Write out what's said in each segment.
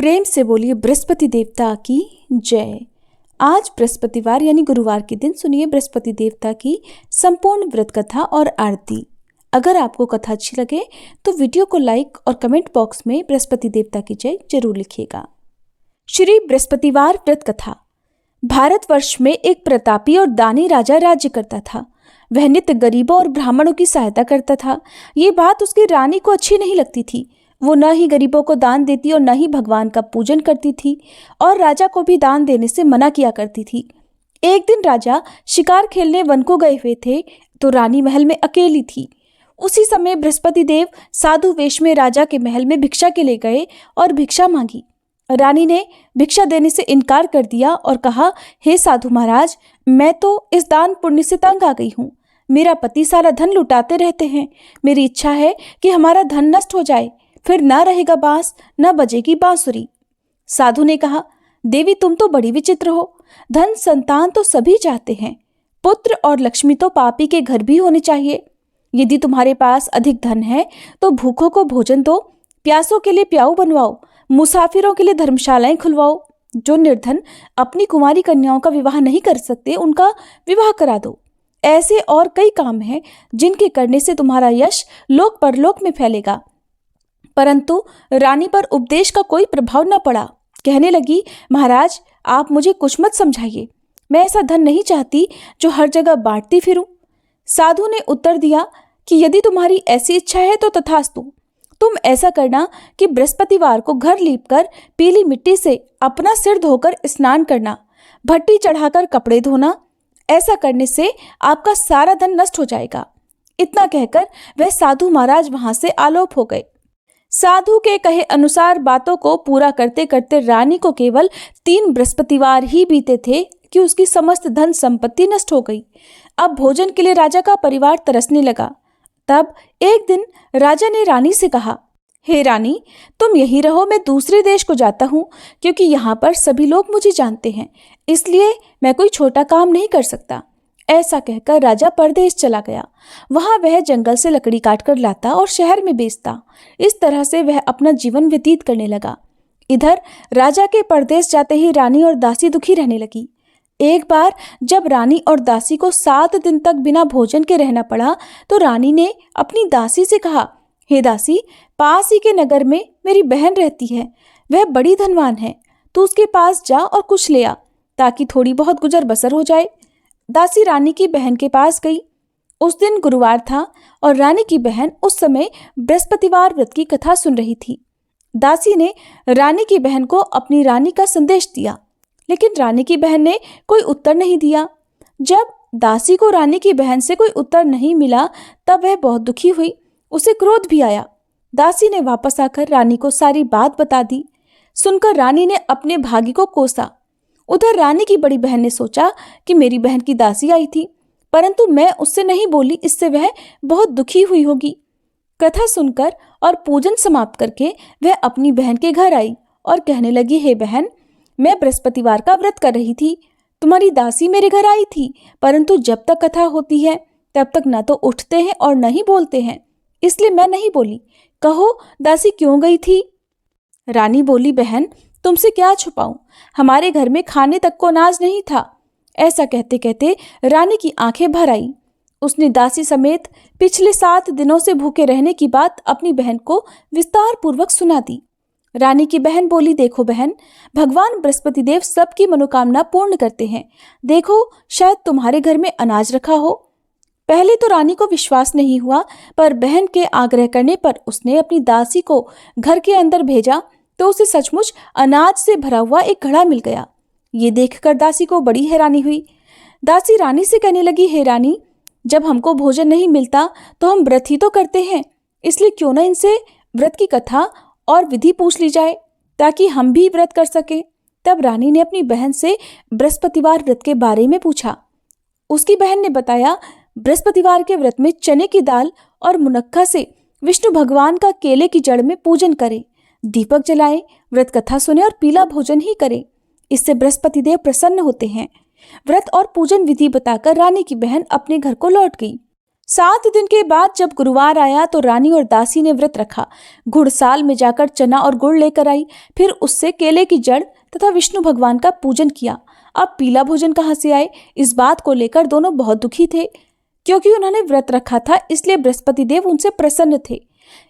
प्रेम से बोलिए बृहस्पति देवता की जय। आज बृहस्पतिवार यानी गुरुवार के दिन सुनिए बृहस्पति देवता की संपूर्ण व्रत कथा और आरती। अगर आपको कथा अच्छी लगे तो वीडियो को लाइक और कमेंट बॉक्स में बृहस्पति देवता की जय जरूर लिखिएगा। श्री बृहस्पतिवार व्रत कथा। भारतवर्ष में एक प्रतापी और दानी राजा राज्य करता था। वह नित्य गरीबों और ब्राह्मणों की सहायता करता था। ये बात उसकी रानी को अच्छी नहीं लगती थी। वो न ही गरीबों को दान देती और न ही भगवान का पूजन करती थी और राजा को भी दान देने से मना किया करती थी। एक दिन राजा शिकार खेलने वन को गए हुए थे तो रानी महल में अकेली थी। उसी समय बृहस्पति देव साधु वेश में राजा के महल में भिक्षा के लिए गए और भिक्षा मांगी। रानी ने भिक्षा देने से इनकार कर दिया और कहा, हे साधु महाराज, मैं तो इस दान पुण्य से तंग आ गई हूँ। मेरा पति सारा धन लुटाते रहते हैं। मेरी इच्छा है कि हमारा धन नष्ट हो जाए, फिर न रहेगा बांस न बजेगी बांसुरी। साधु ने कहा, देवी तुम तो बड़ी विचित्र हो। धन संतान तो सभी चाहते हैं, पुत्र और लक्ष्मी तो पापी के घर भी होने चाहिए। यदि तुम्हारे पास अधिक धन है तो भूखों को भोजन दो, प्यासों के लिए प्याऊ बनवाओ, मुसाफिरों के लिए धर्मशालाएं खुलवाओ। जो निर्धन अपनी कुमारी कन्याओं का विवाह नहीं कर सकते उनका विवाह करा दो। ऐसे और कई काम हैं जिनके करने से तुम्हारा यश लोक परलोक में फैलेगा। परंतु रानी पर उपदेश का कोई प्रभाव न पड़ा। कहने लगी, महाराज आप मुझे कुछ मत समझाइए। मैं ऐसा धन नहीं चाहती जो हर जगह बांटती फिरूं। साधु ने उत्तर दिया कि यदि तुम्हारी ऐसी इच्छा है तो तथास्तु। तुम ऐसा करना कि बृहस्पतिवार को घर लीपकर पीली मिट्टी से अपना सिर धोकर स्नान करना, भट्टी चढ़ाकर कपड़े धोना। ऐसा करने से आपका सारा धन नष्ट हो जाएगा। इतना कहकर वह साधु महाराज वहां से आलोप हो गए। साधु के कहे अनुसार बातों को पूरा करते करते रानी को केवल 3 बृहस्पतिवार ही बीते थे कि उसकी समस्त धन संपत्ति नष्ट हो गई। अब भोजन के लिए राजा का परिवार तरसने लगा। तब एक दिन राजा ने रानी से कहा, हे रानी, तुम यहीं रहो, मैं दूसरे देश को जाता हूँ, क्योंकि यहाँ पर सभी लोग मुझे जानते हैं, इसलिए मैं कोई छोटा काम नहीं कर सकता। ऐसा कहकर राजा परदेश चला गया। वहां वह जंगल से लकड़ी काटकर लाता और शहर में बेचता। इस तरह से वह अपना जीवन व्यतीत करने लगा। इधर राजा के परदेश जाते ही रानी और दासी दुखी रहने लगी। एक बार जब रानी और दासी को 7 दिन तक बिना भोजन के रहना पड़ा तो रानी ने अपनी दासी से कहा, हे दासी, पास ही के नगर में मेरी बहन रहती है, वह बड़ी धनवान है, तू उसके पास जा और कुछ ले आ ताकि थोड़ी बहुत गुजर बसर हो जाए। दासी रानी की बहन के पास गई। उस दिन गुरुवार था और रानी की बहन उस समय बृहस्पतिवार व्रत की कथा सुन रही थी। दासी ने रानी की बहन को अपनी रानी का संदेश दिया, लेकिन रानी की बहन ने कोई उत्तर नहीं दिया। जब दासी को रानी की बहन से कोई उत्तर नहीं मिला तब वह बहुत दुखी हुई। उसे क्रोध भी आया। दासी ने वापस आकर रानी को सारी बात बता दी। सुनकर रानी ने अपने भागी को कोसा। उधर रानी की बड़ी बहन ने सोचा कि मेरी बहन की दासी आई थी, परंतु मैं उससे नहीं बोली, इससे वह बहुत दुखी हुई होगी। कथा सुनकर और पूजन समाप्त करके वह अपनी बहन के घर आई और कहने लगी, हे बहन, मैं बृहस्पतिवार का व्रत कर रही थी। तुम्हारी दासी मेरे घर आई थी, परंतु जब तक कथा होती है तब तक न तो उठते हैं और न ही बोलते हैं, इसलिए मैं नहीं बोली। कहो दासी क्यों गई थी? रानी बोली, बहन तुमसे क्या छुपाऊं, हमारे घर में खाने तक को अनाज नहीं था। ऐसा कहते कहते रानी की आंखें भर आई। उसने दासी समेत पिछले 7 दिनों से भूखे रहने की बात अपनी बहन को विस्तार पूर्वक सुना दी। रानी की बहन बोली, देखो बहन, भगवान बृहस्पति देव सबकी मनोकामना पूर्ण करते हैं। देखो शायद तुम्हारे घर में अनाज रखा हो। पहले तो रानी को विश्वास नहीं हुआ, पर बहन के आग्रह करने पर उसने अपनी दासी को घर के अंदर भेजा तो उसे सचमुच अनाज से भरा हुआ एक घड़ा मिल गया। ये देखकर दासी को बड़ी हैरानी हुई। दासी रानी से कहने लगी, हे रानी, जब हमको भोजन नहीं मिलता तो हम व्रत ही तो करते हैं, इसलिए क्यों न इनसे व्रत की कथा और विधि पूछ ली जाए ताकि हम भी व्रत कर सके। तब रानी ने अपनी बहन से बृहस्पतिवार व्रत के बारे में पूछा। उसकी बहन ने बताया, बृहस्पतिवार के व्रत में चने की दाल और मुनक्का से विष्णु भगवान का केले की जड़ में पूजन करें, दीपक जलाएं, व्रत कथा सुने और पीला भोजन ही करें। इससे बृहस्पति देव प्रसन्न होते हैं। व्रत और पूजन विधि बताकर रानी की बहन अपने घर को लौट गई। 7 दिन के बाद जब गुरुवार आया तो रानी और दासी ने व्रत रखा। घुड़साल में जाकर चना और गुड़ लेकर आई, फिर उससे केले की जड़ तथा विष्णु भगवान का पूजन किया। अब पीला भोजन कहाँ से आए, इस बात को लेकर दोनों बहुत दुखी थे। क्योंकि उन्होंने व्रत रखा था, इसलिए बृहस्पति देव उनसे प्रसन्न थे।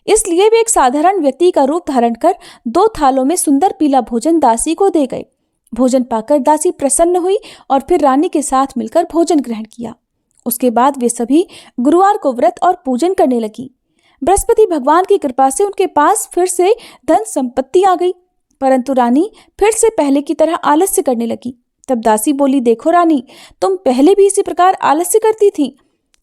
इसलिए वे एक साधारण व्यक्ति का रूप धारण कर 2 थालों में सुंदर पीला भोजन दासी को दे गए। भोजन पाकर दासी प्रसन्न हुई और फिर रानी के साथ मिलकर भोजन ग्रहण किया। उसके बाद वे सभी गुरुवार को व्रत और पूजन करने लगी। बृहस्पति भगवान की कृपा से उनके पास फिर से धन संपत्ति आ गई, परंतु रानी फिर से पहले की तरह आलस्य करने लगी। तब दासी बोली, देखो रानी, तुम पहले भी इसी प्रकार आलस्य करती थी।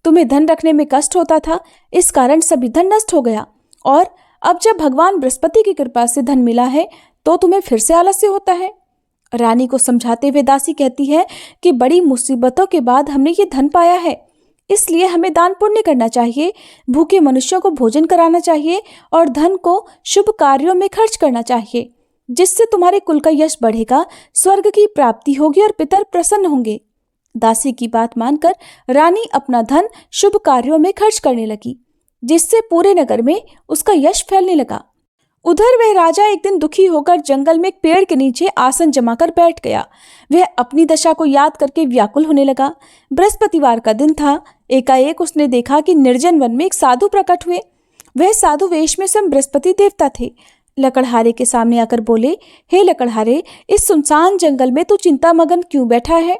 तुम्हें धन रखने में कष्ट होता था, इस कारण सभी धन नष्ट हो गया, और अब जब भगवान बृहस्पति की कृपा से धन मिला है तो तुम्हें फिर से आलस्य होता है। रानी को समझाते हुए दासी कहती है कि बड़ी मुसीबतों के बाद हमने ये धन पाया है, इसलिए हमें दान पुण्य करना चाहिए, भूखे मनुष्यों को भोजन कराना चाहिए और धन को शुभ कार्यों में खर्च करना चाहिए, जिससे तुम्हारे कुल का यश बढ़ेगा, स्वर्ग की प्राप्ति होगी और पितर प्रसन्न होंगे। दासी की बात मानकर रानी अपना धन शुभ कार्यों में खर्च करने लगी, जिससे पूरे नगर में उसका यश फैलने लगा। उधर वह राजा एक दिन दुखी होकर जंगल में एक पेड़ के नीचे आसन जमाकर बैठ गया। वह अपनी दशा को याद करके व्याकुल होने लगा। बृहस्पतिवार का दिन था। एकाएक उसने देखा कि निर्जन वन में एक साधु प्रकट हुए। वह साधु वेश में स्वयं बृहस्पति देवता थे। लकड़हारे के सामने आकर बोले, हे लकड़हारे, इस सुनसान जंगल में तू चिंतामग्न क्यों बैठा है?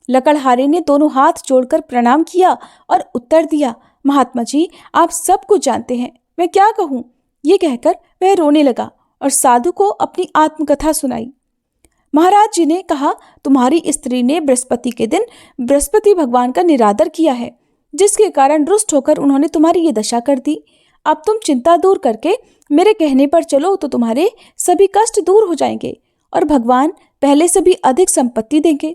लकड़हारे ने दोनों हाथ जोड़कर प्रणाम किया और उत्तर दिया, महात्मा जी, आप सब कुछ जानते हैं, मैं क्या कहूँ? ये कहकर वह रोने लगा और साधु को अपनी आत्मकथा सुनाई। महाराज जी ने कहा, तुम्हारी स्त्री ने बृहस्पति के दिन बृहस्पति भगवान का निरादर किया है, जिसके कारण रुष्ट होकर उन्होंने तुम्हारी ये दशा कर दी। अब तुम चिंता दूर करके मेरे कहने पर चलो तो तुम्हारे सभी कष्ट दूर हो जाएंगे और भगवान पहले से भी अधिक संपत्ति देंगे।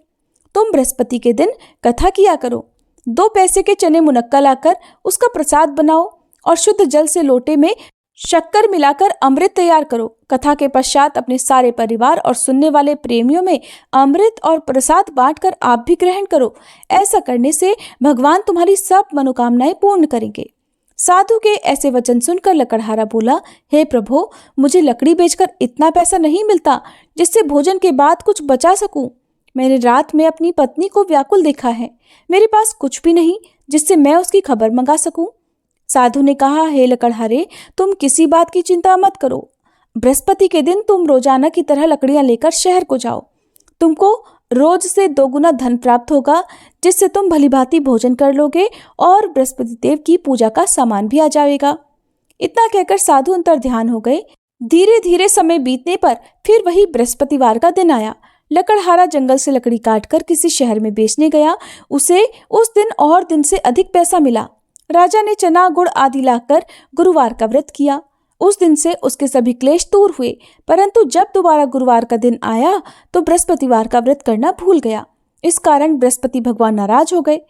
तुम बृहस्पति के दिन कथा किया करो। 2 पैसे के चने मुनक्का लाकर उसका प्रसाद बनाओ और शुद्ध जल से लोटे में शक्कर मिलाकर अमृत तैयार करो। कथा के पश्चात अपने सारे परिवार और सुनने वाले प्रेमियों में अमृत और प्रसाद बांटकर आप भी ग्रहण करो। ऐसा करने से भगवान तुम्हारी सब मनोकामनाएं पूर्ण करेंगे। साधु के ऐसे वचन सुनकर लकड़हारा बोला, हे प्रभु, मुझे लकड़ी बेचकर इतना पैसा नहीं मिलता जिससे भोजन के बाद कुछ बचा सकूं। मैंने रात में अपनी पत्नी को व्याकुल देखा है। मेरे पास कुछ भी नहीं जिससे मैं उसकी खबर मंगा सकूं। साधु ने कहा, हे लकड़हारे, तुम किसी बात की चिंता मत करो। बृहस्पति के दिन तुम रोजाना की तरह लकड़ियां लेकर शहर को जाओ। तुमको रोज से 2 गुना धन प्राप्त होगा, जिससे तुम भलीभांति भोजन कर लोगे और बृहस्पति देव की पूजा का सामान भी आ जाएगा। इतना कहकर साधु अंतर ध्यान हो गए। धीरे धीरे समय बीतने पर फिर वही बृहस्पतिवार का दिन आया। लकड़हारा जंगल से लकड़ी काटकर किसी शहर में बेचने गया। उसे उस दिन और दिन से अधिक पैसा मिला। राजा ने चना गुड़ आदि लाकर गुरुवार का व्रत किया। उस दिन से उसके सभी क्लेश दूर हुए, परंतु जब दोबारा गुरुवार का दिन आया तो बृहस्पतिवार का व्रत करना भूल गया। इस कारण बृहस्पति भगवान नाराज हो गए।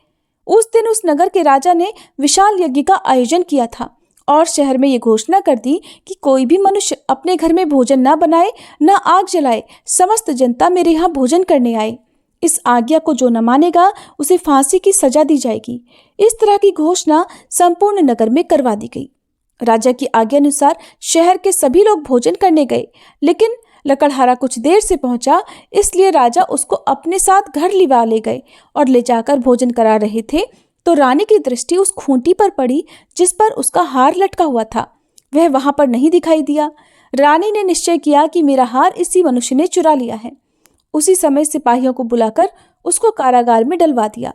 उस दिन उस नगर के राजा ने विशाल यज्ञ का आयोजन किया था और शहर में ये घोषणा कर दी कि कोई भी मनुष्य अपने घर में भोजन न बनाए, न आग जलाए। समस्त जनता मेरे यहाँ भोजन करने आए। इस आज्ञा को जो न मानेगा उसे फांसी की सजा दी जाएगी। इस तरह की घोषणा संपूर्ण नगर में करवा दी गई। राजा की आज्ञा अनुसार शहर के सभी लोग भोजन करने गए, लेकिन लकड़हारा कुछ देर से पहुंचा, इसलिए राजा उसको अपने साथ घर लिवा ले गए और ले जाकर भोजन करा रहे थे तो रानी की दृष्टि उस खूंटी पर पड़ी जिस पर उसका हार लटका हुआ था। वह वहां पर नहीं दिखाई दिया। रानी ने निश्चय किया कि मेरा हार इसी मनुष्य ने चुरा लिया है। उसी समय सिपाहियों को बुलाकर उसको कारागार में डलवा दिया।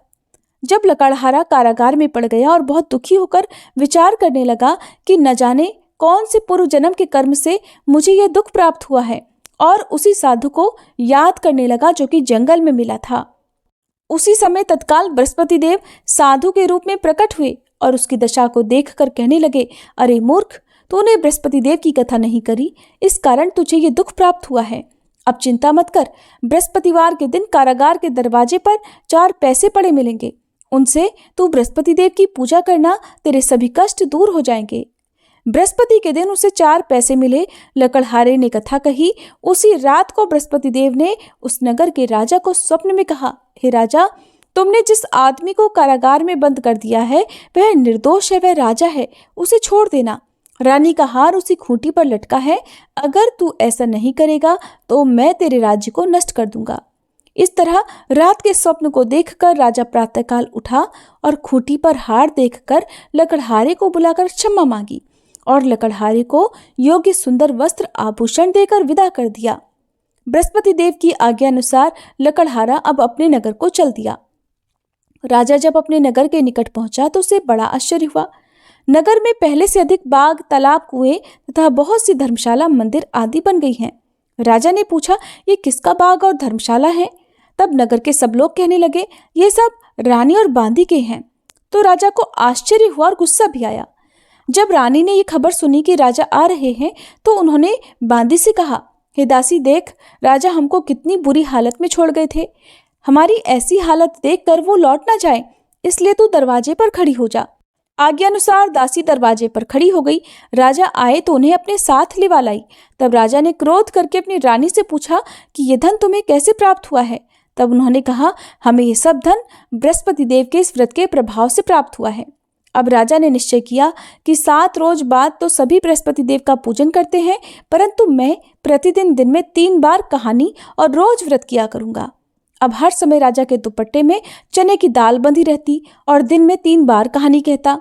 जब लकड़हारा कारागार में पड़ गया और बहुत दुखी होकर विचार करने लगा कि न जाने कौन से पूर्व जन्म के कर्म से मुझे यह दुख प्राप्त हुआ है, और उसी साधु को याद करने लगा जो कि जंगल में मिला था। उसी समय तत्काल बृहस्पति देव साधु के रूप में प्रकट हुए और उसकी दशा को देखकर कहने लगे, अरे मूर्ख, तूने बृहस्पति देव की कथा नहीं करी, इस कारण तुझे ये दुख प्राप्त हुआ है। अब चिंता मत कर, बृहस्पतिवार के दिन कारागार के दरवाजे पर 4 पैसे पड़े मिलेंगे। उनसे तू बृहस्पति देव की पूजा करना, तेरे सभी कष्ट दूर हो जाएंगे। बृहस्पति के दिन उसे 4 पैसे मिले। लकड़हारे ने कथा कही। उसी रात को बृहस्पति देव ने उस नगर के राजा को स्वप्न में कहा, हे राजा, तुमने जिस आदमी को कारागार में बंद कर दिया है वह निर्दोष है, वह राजा है, उसे छोड़ देना। रानी का हार उसी खूंटी पर लटका है। अगर तू ऐसा नहीं करेगा तो मैं तेरे राज्य को नष्ट कर दूंगा। इस तरह रात के स्वप्न को देखकर राजा प्रातःकाल उठा और खूंटी पर हार देखकर लकड़हारे को बुलाकर क्षमा मांगी और लकड़हारे को योग्य सुंदर वस्त्र आभूषण देकर विदा कर दिया। बृहस्पति देव की आज्ञा अनुसार लकड़हारा अब अपने नगर को चल दिया। राजा जब अपने नगर के निकट पहुंचा तो उसे बड़ा आश्चर्य हुआ। नगर में पहले से अधिक बाग, तालाब, कुएं तथा बहुत सी धर्मशाला, मंदिर आदि बन गई हैं। राजा ने पूछा, ये किसका बाग और धर्मशाला है? तब नगर के सब लोग कहने लगे, ये सब रानी और बांदी के हैं। तो राजा को आश्चर्य हुआ और गुस्सा भी आया। जब रानी ने ये खबर सुनी कि राजा आ रहे हैं तो उन्होंने बांदी से कहा, हे दासी, देख, राजा हमको कितनी बुरी हालत में छोड़ गए थे। हमारी ऐसी हालत देखकर वो लौट ना जाए, इसलिए तू दरवाजे पर खड़ी हो जा। आज्ञानुसार दासी दरवाजे पर खड़ी हो गई। राजा आए तो उन्हें अपने साथ लिवा लाई। तब राजा ने क्रोध करके अपनी रानी से पूछा कि ये धन तुम्हें कैसे प्राप्त हुआ है? तब उन्होंने कहा, हमें ये सब धन बृहस्पति देव के इस व्रत के प्रभाव से प्राप्त हुआ है। अब राजा ने निश्चय किया कि 7 रोज बाद तो सभी बृहस्पति देव का पूजन करते हैं, परंतु मैं प्रतिदिन दिन में 3 बार कहानी और रोज व्रत किया करूंगा। अब हर समय राजा के दुपट्टे में चने की दाल बंधी रहती और दिन में 3 बार कहानी कहता।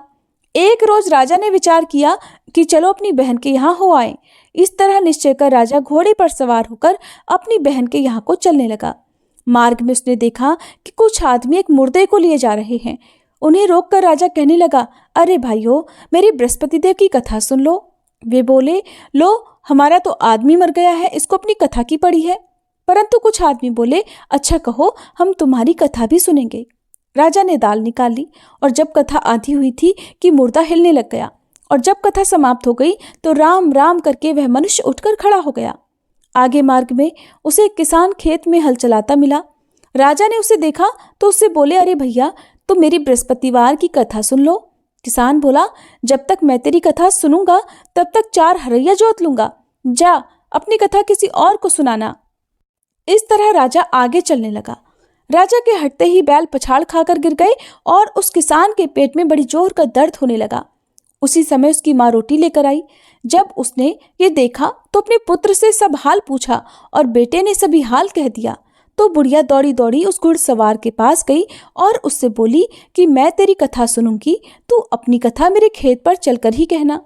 एक रोज राजा ने विचार किया कि चलो अपनी बहन के यहाँ हो आए। इस तरह निश्चय कर राजा घोड़े पर सवार होकर अपनी बहन के यहाँ को चलने लगा। मार्ग में उसने देखा कि कुछ आदमी एक मुर्दे को लिए जा रहे हैं। उन्हें रोककर राजा कहने लगा, अरे भाइयों, मेरी बृहस्पति देव की कथा सुन लो। वे बोले, लो, हमारा तो आदमी मर गया है, इसको अपनी कथा की पड़ी है। परंतु कुछ आदमी बोले, अच्छा कहो, हम तुम्हारी कथा भी सुनेंगे। राजा ने दाल निकाल ली और जब कथा आधी हुई थी कि मुर्दा हिलने लग गया, और जब कथा समाप्त हो गई तो राम राम करके वह मनुष्य उठकर खड़ा हो गया। आगे मार्ग में उसे एक किसान खेत में हल चलाता मिला। राजा ने उसे देखा तो उससे बोले, अरे भैया, तुम मेरी बृहस्पतिवार की कथा सुन लो। किसान बोला, जब तक मैं तेरी कथा सुनूंगा तब तक 4 हरैया जोत लूंगा। जा, अपनी कथा किसी और को सुनाना। इस तरह राजा आगे चलने लगा। राजा के हटते ही बैल पछाड़ खाकर गिर गए और उस किसान के पेट में बड़ी जोर का दर्द होने लगा। उसी समय उसकी माँ रोटी लेकर आई। जब उसने ये देखा तो अपने पुत्र से सब हाल पूछा और बेटे ने सभी हाल कह दिया। तो बुढ़िया दौड़ी दौड़ी उस घुड़सवार के पास गई और उससे बोली कि मैं तेरी कथा सुनूंगी, तू अपनी कथा मेरे खेत पर चलकर ही कहना।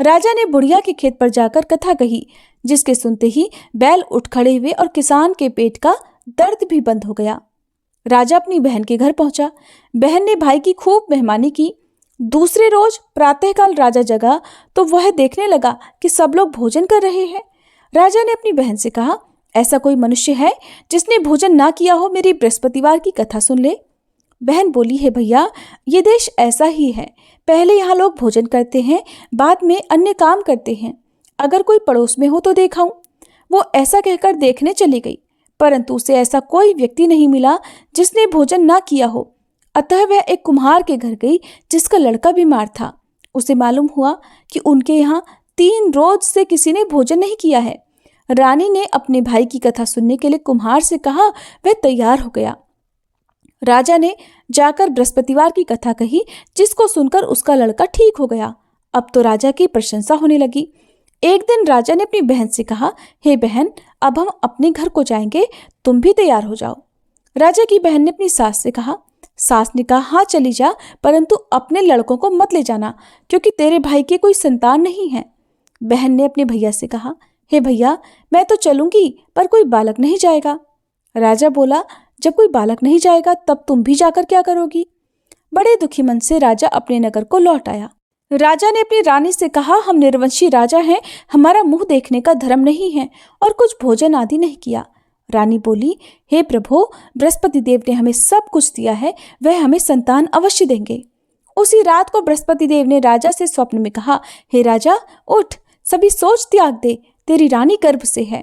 राजा ने बुढ़िया के खेत पर जाकर कथा कही, जिसके सुनते ही बैल उठ खड़े हुए और किसान के पेट का दर्द भी बंद हो गया। राजा अपनी बहन के घर पहुंचा। बहन ने भाई की खूब मेहमानी की। दूसरे रोज प्रातःकाल राजा जगा तो वह देखने लगा कि सब लोग भोजन कर रहे हैं। राजा ने अपनी बहन से कहा, ऐसा कोई मनुष्य है जिसने भोजन ना किया हो? मेरी बृहस्पतिवार की कथा सुन ले। बहन बोली, है भैया, ये देश ऐसा ही है। पहले यहाँ लोग भोजन करते हैं, बाद में अन्य काम करते हैं। अगर कोई पड़ोस में हो तो देखाऊं। वो ऐसा कहकर देखने चली गई, परंतु उसे ऐसा कोई व्यक्ति नहीं मिला जिसने भोजन ना किया हो। अतः वह एक कुम्हार के घर गई जिसका लड़का बीमार था। उसे मालूम हुआ कि उनके यहाँ 3 रोज से किसी ने भोजन नहीं किया है। रानी ने अपने भाई की कथा सुनने के लिए कुम्हार से कहा। वह तैयार हो गया। राजा ने जाकर बृहस्पतिवार की कथा कही, जिसको सुनकर उसका लड़का ठीक हो गया। अब तो राजा की प्रशंसा होने लगी। एक दिन राजा ने अपनी बहन से कहा, हे बहन, अब हम अपने घर को जाएंगे, तुम भी तैयार हो जाओ। राजा की बहन ने अपनी सास से कहा। सास ने कहा, हाँ चली जा, परंतु अपने लड़कों को मत ले जाना, क्योंकि तेरे भाई की कोई संतान नहीं है। बहन ने अपने भैया से कहा, हे भैया, मैं तो चलूंगी, पर कोई बालक नहीं जाएगा। राजा बोला, जब कोई बालक नहीं जाएगा तब तुम भी जाकर क्या करोगी? बड़े दुखी मन से राजा अपने नगर को लौट आया। राजा ने अपनी रानी से कहा, हम निर्वंशी राजा हैं, हमारा मुंह देखने का धर्म नहीं है और कुछ भोजन आदि नहीं किया। रानी बोली, हे प्रभु, बृहस्पति देव ने हमें सब कुछ दिया है, वह हमें संतान अवश्य देंगे। उसी रात को बृहस्पति देव ने राजा से स्वप्न में कहा, हे राजा, उठ, सभी सोच त्याग दे, तेरी रानी गर्भ से है।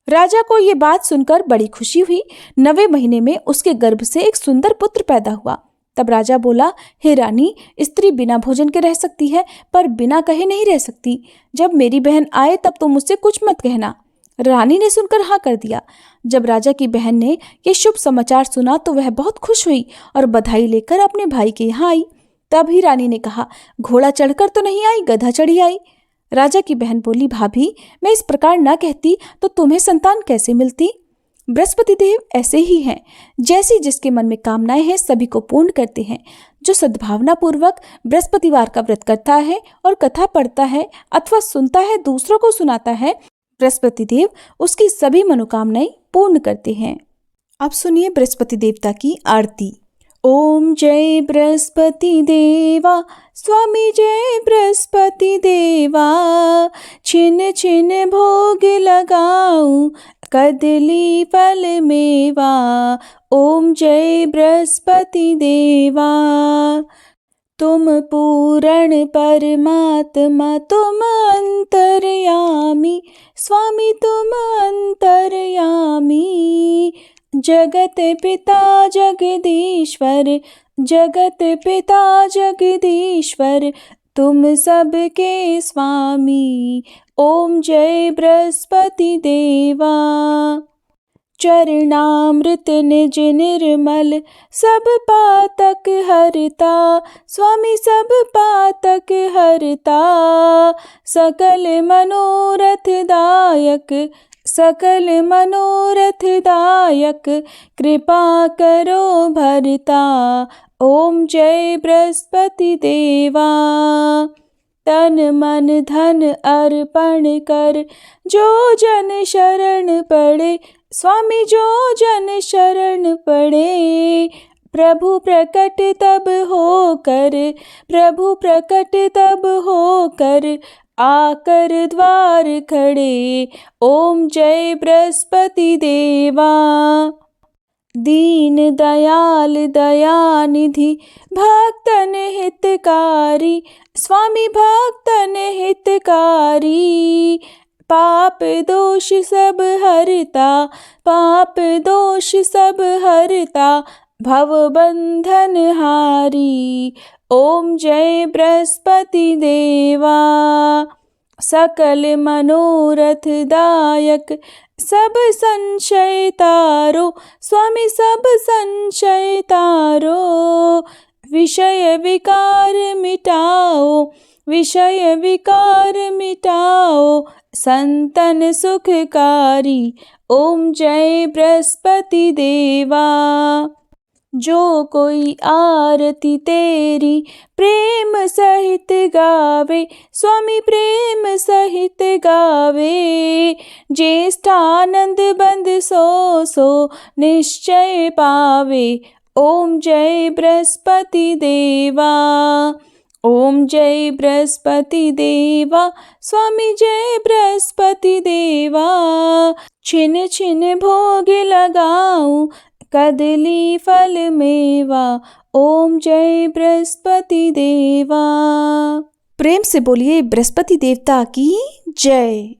राजा को ये बात सुनकर बड़ी खुशी हुई। 9वें महीने में उसके गर्भ से एक सुंदर पुत्र पैदा हुआ। तब राजा बोला, हे रानी, स्त्री बिना भोजन के रह सकती है, पर बिना कहे नहीं रह सकती। जब मेरी बहन आए तब तुम मुझसे कुछ मत कहना। रानी ने सुनकर हाँ कर दिया। जब राजा की बहन ने यह शुभ समाचार सुना तो वह बहुत खुश हुई और बधाई लेकर अपने भाई के यहाँ आई। तभी रानी ने कहा, घोड़ा चढ़कर तो नहीं आई, गधा चढ़ी आई। राजा की बहन बोली, भाभी मैं इस प्रकार ना कहती तो तुम्हें संतान कैसे मिलती। बृहस्पति देव ऐसे ही हैं, जैसी जिसके मन में कामनाएं हैं सभी को पूर्ण करते हैं। जो सद्भावना पूर्वक बृहस्पतिवार का व्रत करता है और कथा पढ़ता है अथवा सुनता है, दूसरों को सुनाता है, बृहस्पति देव उसकी सभी मनोकामनाएं पूर्ण करते हैं। अब सुनिए बृहस्पति देवता की आरती। ओम जय बृहस्पति देवा, स्वामी जय बृहस्पति देवा, छिन छिन भोग लगाऊं कदली फल मेवा। ओम जय बृहस्पति देवा, तुम पूर्ण परमात्मा, तुम अंतर्यामी, स्वामी तुम अंतर्यामी। जगत पिता जगदीश्वर, जगत पिता जगदीश्वर, तुम सबके स्वामी। ओम जय बृहस्पति देवा, चरणामृत निज निर्मल, सब पातक हरता, स्वामी सब पातक हरता। सकल मनोरथ दायक, सकल मनोरथ दायक, कृपा करो भरता। ओम जय बृहस्पति देवा, तन मन धन अर्पण कर, जो जन शरण पड़े, स्वामी जो जन शरण पड़े। प्रभु प्रकट तब होकर, प्रभु प्रकट तब होकर, आकर द्वार खड़े। ओम जय बृहस्पति देवा, दीन दयाल दयानिधि, भक्तन हितकारी, स्वामी भक्तन हितकारी। पाप दोष सब हरता, पाप दोष सब हरता, भव बंधन हारी। ओम जय बृहस्पति देवा, सकल मनोरथ दायक, सब संशय तारो, स्वामी सब संशय तारो। विषय विकार मिटाओ, विषय विकार मिटाओ, संतन सुखकारी। ओम जय बृहस्पति देवा, जो कोई आरती तेरी प्रेम सहित गावे, स्वामी प्रेम सहित गावे। ज्येष्ठानंद बंद सो सो निश्चय पावे। ओम जय बृहस्पति देवा, ओम जय बृहस्पति देवा, स्वामी जय बृहस्पति देवा। छिन छिन भोग लगाऊं कदली फल मेवा। ओम जय बृहस्पति देवा। प्रेम से बोलिए बृहस्पति देवता की जय।